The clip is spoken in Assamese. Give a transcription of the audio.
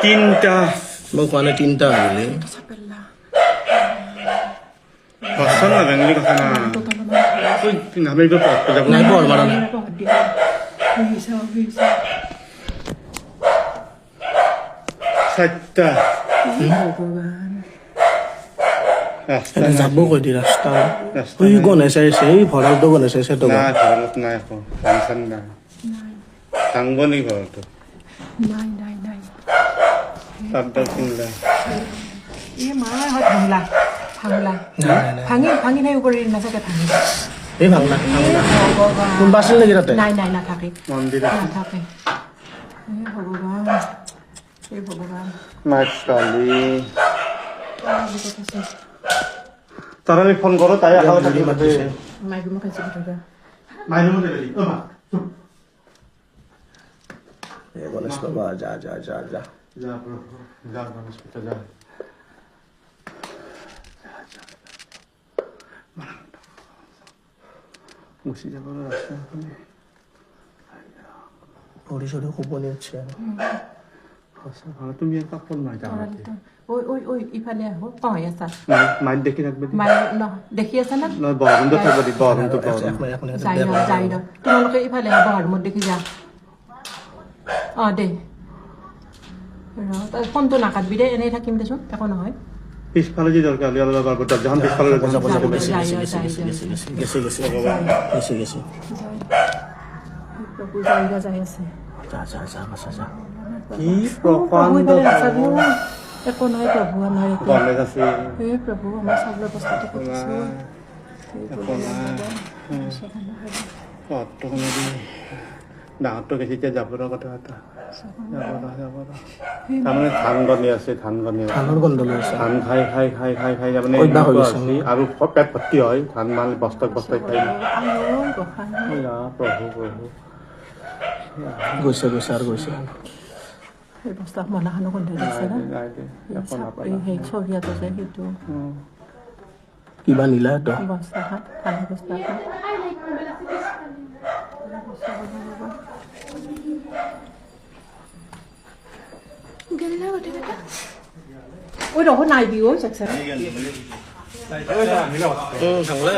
তিনটা মই কোৱা নাই তিনটা আহিলে বচন না বেংগলি কথা না তুই নামে তো পড়তে যাব নাই পঢ় মাৰা নাই সাতটা এটা যাব কৈ দি ৰাস্তা তুই গণে চাইছে এই ভঁৰালটো গণে চাইছে তো নাই ঘৰত নাই আকৌ টেনচন নাই ভাঙব নি ঘৰটো তাত কিনলা ভাঙি নাই উপরে নাথাকে ভাঙি এই ভাঙলা কোনবা আছিল নেকি তাতে নাই নাই নাথাকে মন্দিৰ নাথাকে ভগৱান মাছ কালি তারা আমি ফোন করো তাই আগে থাকি মাতে মাইগুমা খাইছে কথা মাইনো মতে গলি ও মা এ গণেশ বাবা যা যা যা যা যা যা গণেশ পিতা যা মুসি যাব রাস্তা ভৰি চৰি খুবনি উঠছে তুমি একটা ফোন মাই যাও ওই ইফালে আহো পাই আছা মাইল দেখি রাখবে মাই ন দেখি আছা না না বরন্ত থাকবে দি বরন্ত যাই না তোমালোকে ইফালে বহৰ মত দেখি যা দে ফোনটো নাকাটবি দে এনেই থাকিম দেচোন একো নহয় পিছফালে যে দরকার আলাদা আলাদা করতে যখন পিছফালে যাব যাব গেছে গেছে গেছে গেছে প্রভু যাইবা যাই আছে যা যা যা বাসা যা কি প্রকাণ্ড একো নহয় প্ৰভু আমাৰ গণেশ আছে হে প্ৰভু আমাৰ সব ব্যৱস্থাটো কৰিছে ডাঙৰটো বেছিতে যাবৰ কথা এটা যাব তাৰমানে ধান গনি আছে ধানৰ গন্ধ লৈ আছে ধান খাই তাৰমানে আৰু পেট ভৰ্তি হয় ধান মাল বস্তাই খাই প্ৰভু গৈছে গৈছে আৰু গৈছে এই বস্তা মনাখানো গন্ধ দিছে না সেই চৰিয়াটো যে সেইটো কিবা নিলা তো বস্তাখান ধান বস্তাখান ওই ৰকম নাই দিও চাকসা ভাঙলে